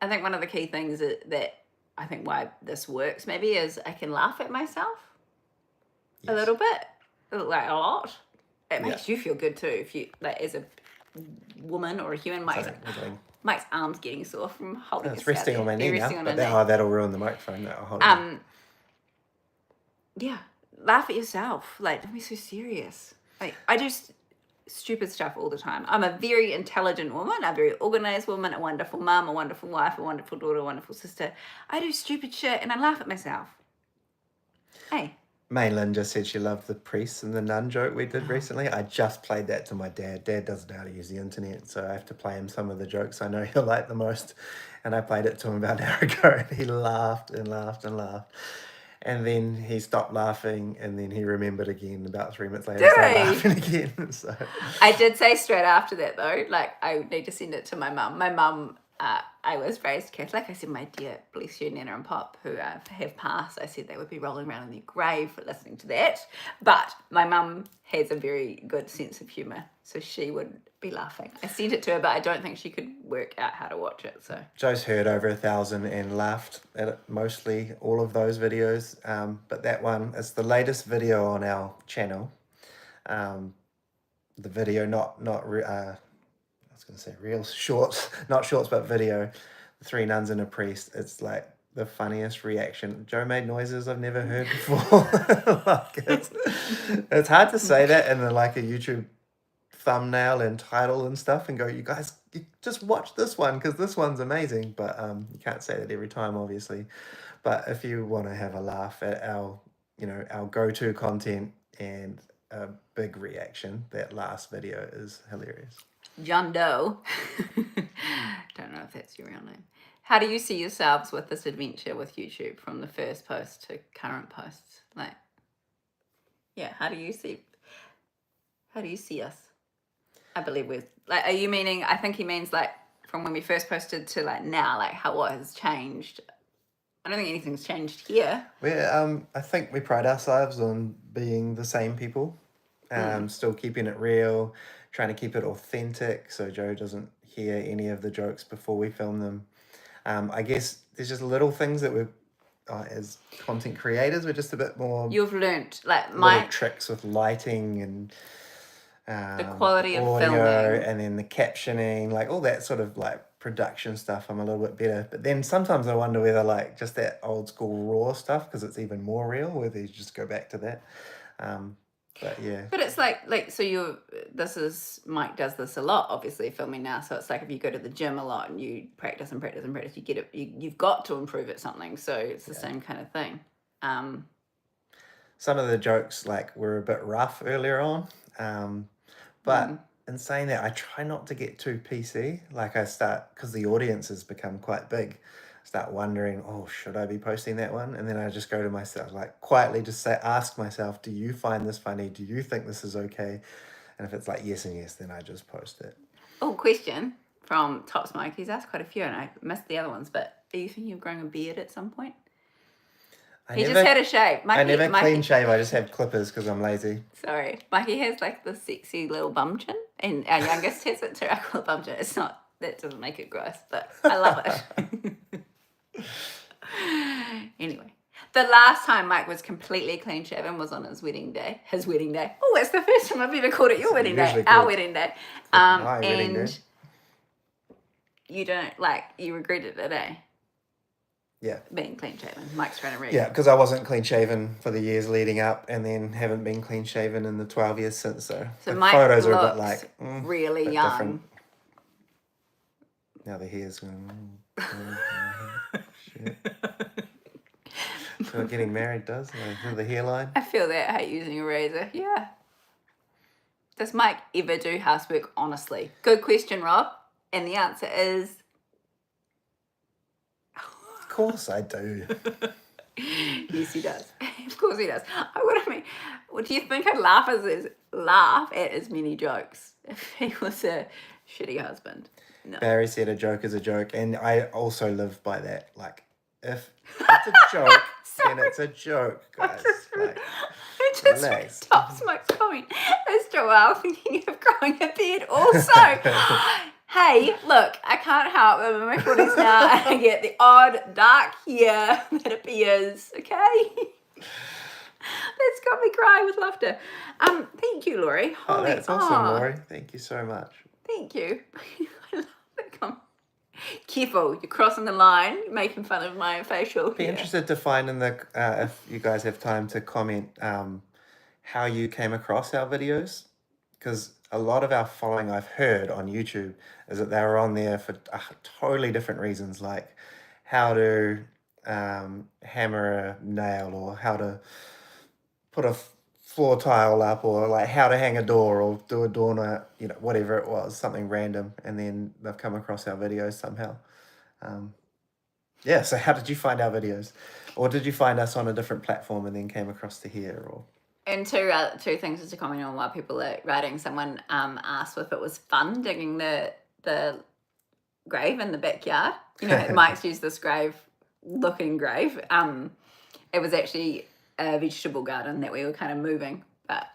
I think one of the key things that I think why this works maybe is I can laugh at myself a little bit, like a lot. It makes you feel good too if you as a woman or a human. Wiggling. Mike's arm's getting sore from holding It's his resting on my knee now, but that'll ruin the microphone. That'll hold it. Yeah, laugh at yourself. Like, don't be so serious. Like, I do stupid stuff all the time. I'm a very intelligent woman, a very organized woman, a wonderful mum, a wonderful wife, a wonderful daughter, a wonderful sister. I do stupid shit and I laugh at myself. Hey. Maylin just said she loved the priest and the nun joke we did recently. I just played that to my dad. Dad doesn't know how to use the internet, so I have to play him some of the jokes I know he'll like the most. And I played it to him about an hour ago, and he laughed and laughed and laughed. And then he stopped laughing, and then he remembered again about 3 minutes later. Started laughing again. So I did say straight after that, though, like, I need to send it to my mum. My mum, I was raised Catholic. I said, my dear, bless you, Nana and Pop, who have passed, I said they would be rolling around in their grave for listening to that. But my mum has a very good sense of humour, so she would be laughing. I sent it to her, but I don't think she could work out how to watch it. So Joe's heard over 1,000 and laughed at it, mostly all of those videos. But that one is the latest video on our channel. The video, I was going to say real shorts, not shorts, but video. The 3 nuns and a priest. It's like the funniest reaction. Joe made noises I've never heard before. Like it's hard to say that in a YouTube thumbnail and title and stuff and go, you guys, you just watch this one because this one's amazing. But you can't say that every time, obviously. But if you want to have a laugh at our go-to content and a big reaction, that last video is hilarious. John Doe. Don't know if that's your real name. How do you see yourselves with this adventure with YouTube from the first post to current posts? Like, yeah, how do you see us? I believe we're like, are you meaning, I think he means like from when we first posted to like now, like what has changed? I don't think anything's changed here. I think we pride ourselves on being the same people, still keeping it real, trying to keep it authentic so Joe doesn't hear any of the jokes before we film them. I guess there's just little things that we're, as content creators, we're just a bit more... You've learnt, like little tricks with lighting and the quality of audio, filming. and then the captioning, like all that sort of like production stuff, I'm a little bit better. But then sometimes I wonder whether like just that old school raw stuff, because it's even more real, whether you just go back to that. But yeah. But it's like so Mike does this a lot, obviously filming now. So it's like if you go to the gym a lot and you practice and practice and practice, you get it. You've got to improve at something. So it's the same kind of thing. Some of the jokes like were a bit rough earlier on, but in saying that, I try not to get too PC. Like I start, because the audience has become quite big, start wondering, oh, should I be posting that one? And then I just go to myself, like quietly just ask myself, do you find this funny? Do you think this is okay? And if it's like yes and yes, then I just post it. Oh, question from Tops Mike. He's asked quite a few and I missed the other ones, but are you thinking of growing a beard at some point? Just had a shave. I never clean shave. I just have clippers because I'm lazy. Sorry. Mikey has like the sexy little bum chin, and our youngest has it too. I call it bum chin. It's not, that doesn't make it gross, but I love it. Anyway, the last time Mike was completely clean shaven was on his wedding day. Oh, it's the first time I've ever called it your wedding day. Our wedding day. My wedding day. You don't you regretted it, eh? Yeah. Being clean shaven. Mike's trying to read. Yeah, because I wasn't clean shaven for the years leading up and then haven't been clean shaven in the 12 years since. So the Mike photos looks are a bit like really young. Different. Now the hair's going, shit. So what getting married does, the hairline. I feel that. I hate using a razor. Yeah. Does Mike ever do housework honestly? Good question, Rob. And the answer is... Of course I do. Yes, he does. Of course he does. What do you think I'd laugh at as many jokes if he was a shitty husband? No. Barry said a joke is a joke, and I also live by that. Like, if it's a joke, then it's a joke, guys. I just read Tops Mike's comment. Is Joelle thinking of growing a beard also? Hey, look, I can't help it. I'm in my 40s now and I get the odd dark hair that appears, okay? That's got me crying with laughter. Thank you, Laurie. That's awesome, Laurie. Thank you so much. Thank you. I love that comment. Careful, you're crossing the line, making fun of my facial Be hair. interested to find in the if you guys have time to comment how you came across our videos, because a lot of our following I've heard on YouTube is that they were on there for totally different reasons, like how to hammer a nail, or how to put a floor tile up, or like how to hang a door or do a doorknob, you know, whatever it was, something random, and then they've come across our videos somehow. Yeah, so how did you find our videos? Or did you find us on a different platform and then came across to here? Or And two things just to comment on while people are writing. Someone asked if it was fun digging the grave in the backyard. You know, Mike's used this looking grave. It was actually a vegetable garden that we were kind of moving, but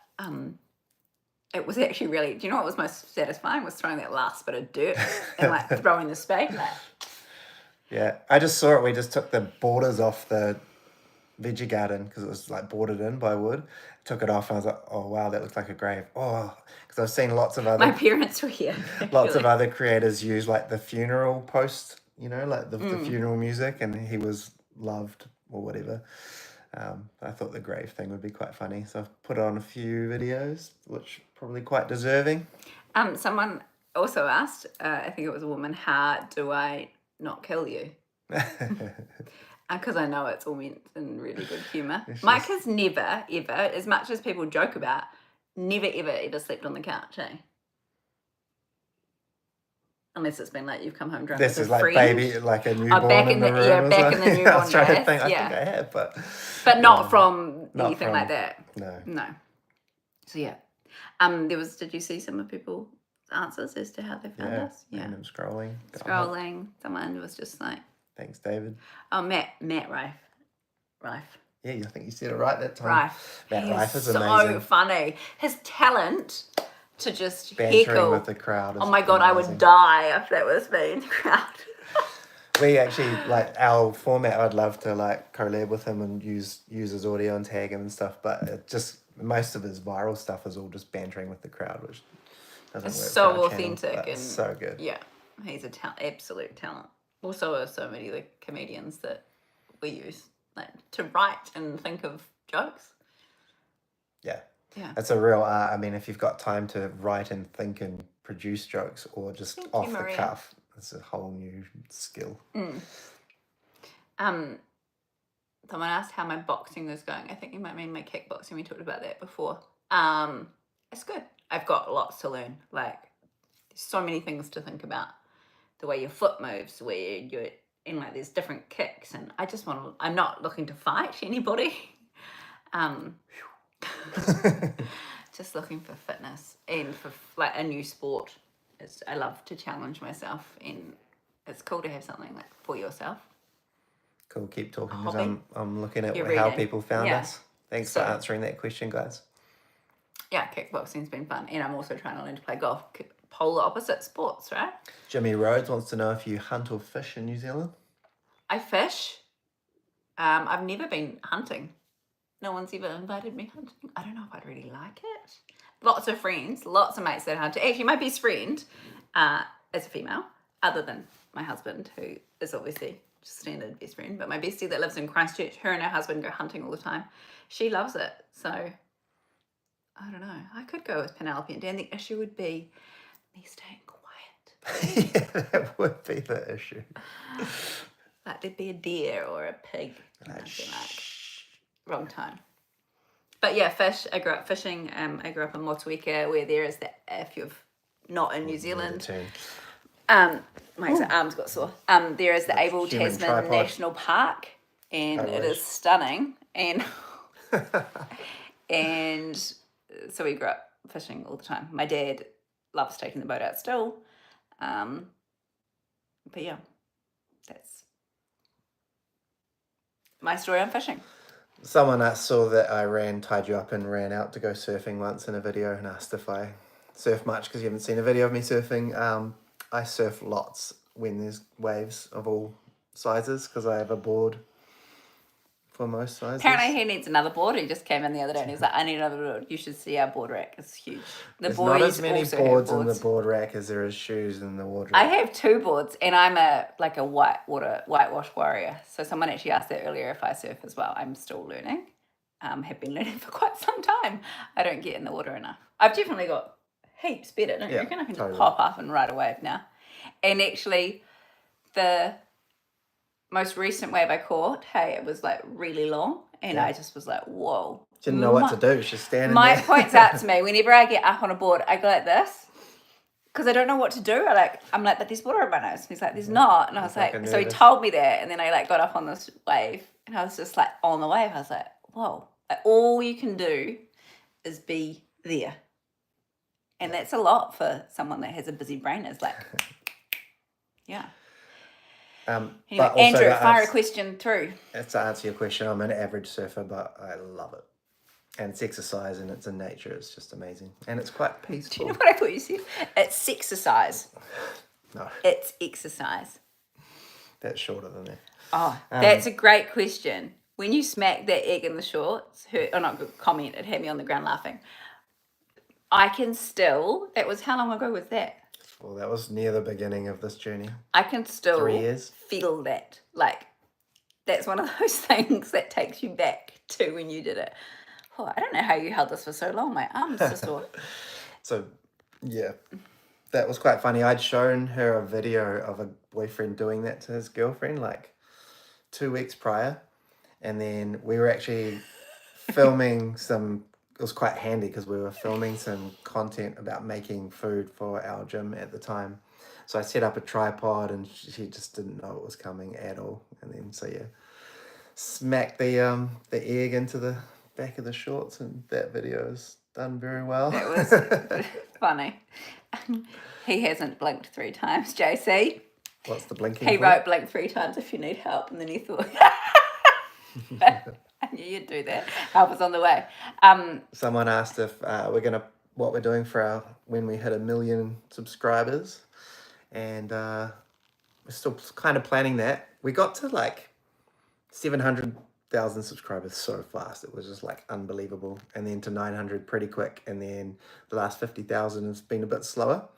it was actually really, do you know what was most satisfying? Was throwing that last bit of dirt and like throwing the spade. Like, yeah, I just saw it. We just took the borders off the veggie garden because it was like bordered in by wood. Took it off and I was like, oh wow, that looks like a grave. Oh, because I've seen lots of other my parents were here. lots of other creators use like the funeral post, you know, like the funeral music, and he was loved or whatever. I thought the grave thing would be quite funny, so I've put on a few videos, which probably quite deserving. Someone also asked, I think it was a woman, how do I not kill you? Because I know it's all meant in really good humour. Mike has never, ever, as much as people joke about, never, ever slept on the couch, eh? Unless it's been like you've come home drunk This with is a like friend. baby, like a newborn back in the room. Yeah, or back in the something. newborn I was trying to days, think. I yeah. think I have, but not from not anything from- like that. No. So yeah, did you see some of people's answers as to how they found us? Yeah, random scrolling. Someone was just like, Thanks, David. oh, Matt Rife. Yeah, I think you said it right that time. Rife. Matt He Rife is so amazing. funny. His talent to just Bantering heckle with the crowd. Oh my god, amazing. I would die if that was me in the crowd. We actually, like, our format, I'd love to like collab with him and use his audio and tag him and stuff, but it just most of his viral stuff is all just bantering with the crowd, which doesn't work. It's so for our authentic channel, and so good. Yeah, he's a absolute talent. Also, are so many of the comedians that we use like to write and think of jokes. Yeah. Yeah. It's a real art. I mean, if you've got time to write and think and produce jokes, or just off the cuff, it's a whole new skill. Someone asked how my boxing was going. I think you might mean my kickboxing. We talked about that before. It's good. I've got lots to learn. Like, there's so many things to think about. The way your foot moves, where you're in, like, there's different kicks, and I'm not looking to fight anybody. Just looking for fitness and for like a new sport. I love to challenge myself, and it's cool to have something like for yourself. Cool, keep talking because I'm looking at You're how reading. people found us. Thanks for answering that question, guys. Yeah, kickboxing's been fun, and I'm also trying to learn to play golf. Polar opposite sports, right? Jimmy Rhodes wants to know if you hunt or fish in New Zealand. I fish. I've never been hunting. No one's ever invited me hunting. I don't know if I'd really like it. Lots of friends, lots of mates that hunt. Actually, my best friend is a female, other than my husband, who is obviously just standard best friend. But my bestie that lives in Christchurch, her and her husband go hunting all the time. She loves it. So, I don't know. I could go with Penelope and Dan. The issue would be me staying quiet. Yeah, that would be the issue. Like there'd be a deer or a pig. And I'd be like, wrong time. But yeah, fish. I grew up fishing. I grew up in Motueka, where there is the, if you're not in New Zealand, my arms got sore. There is the Abel Tasman tripod. National Park, and it is stunning. And and so we grew up fishing all the time. My dad loves taking the boat out still. But yeah, that's my story on fishing. Someone saw that I tied you up and ran out to go surfing once in a video and asked if I surf much because you haven't seen a video of me surfing. I surf lots when there's waves of all sizes because I have a board for most sizes. Apparently he needs another board. He just came in the other day and he's like, I need another board. You should see our board rack. It's huge. The There's boys not as many also boards have in boards. the board rack as there is shoes in the wardrobe. I have 2 boards and I'm a whitewash warrior. So someone actually asked that earlier if I surf as well. I'm still learning. Have been learning for quite some time. I don't get in the water enough. I've definitely got heaps better, don't you reckon? I can just pop up and ride a wave now. And actually, the most recent wave I caught, hey, it was like really long. And I just was like, whoa. Didn't know what to do. She's standing there. Mike points out to me, whenever I get up on a board, I go like this. Because I don't know what to do. I'm like, but there's water in my nose. And he's like, there's not. And I was like, so he told me that. And then I got up on this wave. And I was just like on the wave. I was like, whoa. Like, all you can do is be there. And that's a lot for someone that has a busy brain. It's like, yeah. Anyway, Andrew, fire a question through. That's to answer your question. I'm an average surfer, but I love it. And it's exercise and it's in nature. It's just amazing. And it's quite peaceful. Do you know what I thought you said? It's sexercise. No. It's exercise. That's shorter than that. Oh, that's a great question. When you smacked that egg in the shorts, comment, it had me on the ground laughing. I can still, that was, how long ago was that? Well, that was near the beginning of this journey. I can still 3 years. Feel that. Like, that's one of those things that takes you back to when you did it. Oh, I don't know how you held this for so long. My arms are sore. So, yeah, that was quite funny. I'd shown her a video of a boyfriend doing that to his girlfriend like 2 weeks prior. And then we were actually filming some, it was quite handy because we were filming some content about making food for our gym at the time. So I set up a tripod and she just didn't know it was coming at all. And then, so yeah, smacked the egg into the back of the shorts, and that video is done very well. It was funny. He hasn't blinked 3 times, JC. What's the blinking He for? wrote blink 3 times if you need help, and then he thought, I knew you'd do that. Help is on the way. Someone asked if what we're doing for when we hit 1 million subscribers, and we're still kind of planning that. We got to like 700,000 subscribers so fast. It was just like unbelievable. And then to 900 pretty quick. And then the last 50,000 has been a bit slower.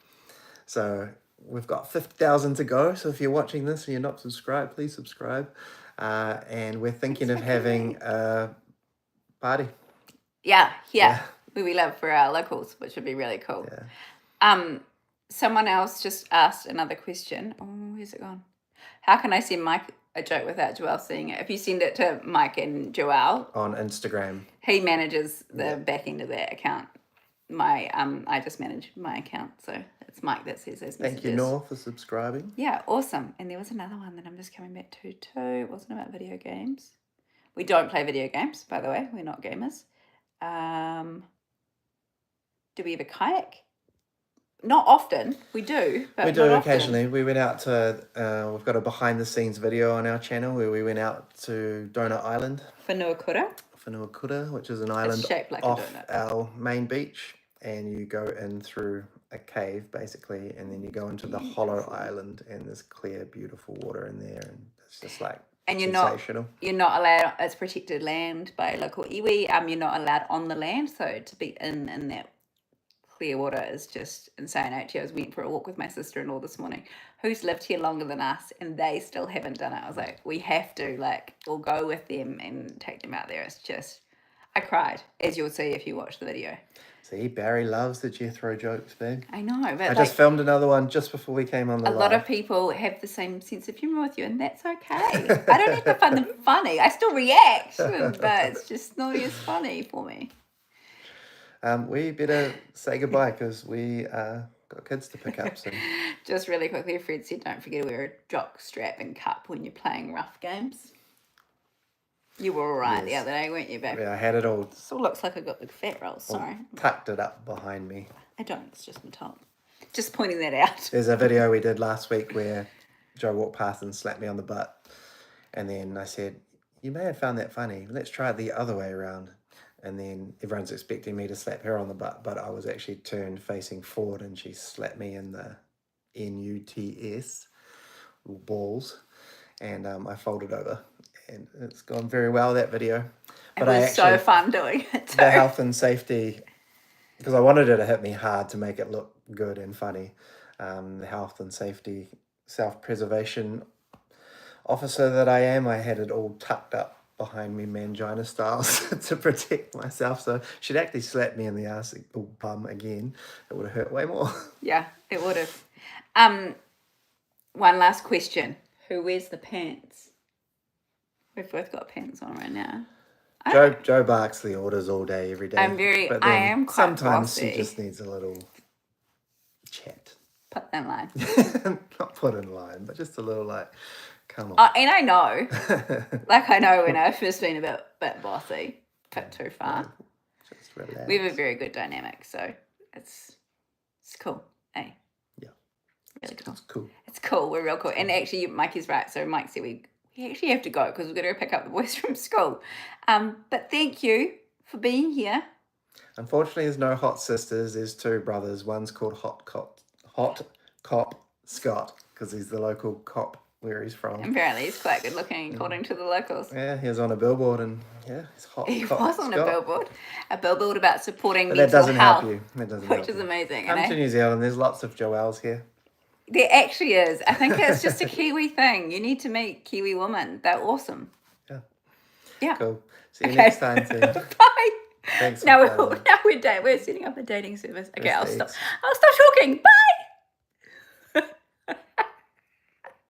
So we've got 50,000 to go. So if you're watching this and you're not subscribed, please subscribe. And we're thinking of having a party. Yeah. We love for our locals, which would be really cool. Yeah. Someone else just asked another question. Oh, where's it gone? How can I send Mike a joke without Joelle seeing it? If you send it to Mike and Joelle On Instagram. he manages the back end of that account. I just manage my account, so it's Mike that says those messages. Thank you, Nor, for subscribing. Yeah, awesome. And there was another one that I'm just coming back to too. It wasn't about video games. We don't play video games, by the way. We're not gamers. Do we have a kayak? Not often. We do, but we do not occasionally. often. We went out to, we've got a behind the scenes video on our channel where we went out to Donut Island, Whanua, which is an island shaped like a off donut. our main beach. And you go in through a cave, basically, and then you go into the hollow island, and there's clear, beautiful water in there. And it's just like And you're sensational. you're not allowed, it's protected land by local iwi. You're not allowed on the land, so to be in that clear water is just insane. Actually, I went for a walk with my sister-in-law this morning, who's lived here longer than us, and they still haven't done it. I was like, we have to, we'll go with them and take them out there. It's just, I cried, as you'll see if you watch the video. See, Barry loves the Jethro jokes, babe. I know, but I just filmed another one just before we came on the a live. lot of people have the same sense of humour with you, and that's okay. I don't have to find them funny. I still react, but it's just not as funny for me. We better say goodbye because we got kids to pick up soon. Just really quickly, Fred said don't forget to wear a jock strap and cup when you're playing rough games. You were all right the other day, weren't you, babe? Yeah, I had it all. Still looks like I got big fat rolls, sorry. Tucked it up behind me. I don't, it's just my top. Just pointing that out. There's a video we did last week where Joe walked past and slapped me on the butt. And then I said, you may have found that funny. Let's try it the other way around. And then everyone's expecting me to slap her on the butt, but I was actually turned facing forward and she slapped me in the NUTS, balls. And I folded over and it's gone very well, that video. It was so fun doing it too. The health and safety, because I wanted it to hit me hard to make it look good and funny. The health and safety self-preservation officer that I am, I had it all tucked up behind me mangina styles to protect myself. So she'd actually slapped me in the ass or bum again. It would have hurt way more. Yeah, it would have. One last question. Who wears the pants? We've both got pants on right now. Joe barks the orders all day, every day. I am quite sometimes bossy. she just needs a little chat. Put in line. Not put in line, but just a little come on. Oh, and I know. I know when I've first been a bit bossy, bit too far. Just relax. We have a very good dynamic, so it's cool. Hey. Yeah. Really cool. It's cool. It's cool. We're real cool. And actually, Mike is right. So Mike said we actually have to go because we've got to pick up the boys from school. But thank you for being here. Unfortunately, there's no hot sisters. There's two brothers. One's called Hot Cop Scott, because he's the local cop where he's from. Apparently, he's quite good looking, according to the locals. Yeah, he was on a billboard, and he's hot. He Cop was on Scott. a billboard about supporting But mental that doesn't health, help you. That doesn't which help is you. amazing. Come to New Zealand. There's lots of Joelles here. There actually is. I think it's just a Kiwi thing. You need to meet Kiwi women. They're awesome. Yeah. Cool. See you next time, too. Bye. Thanks. Now we're setting up a dating service. Okay, I'll Thanks. stop talking. Bye.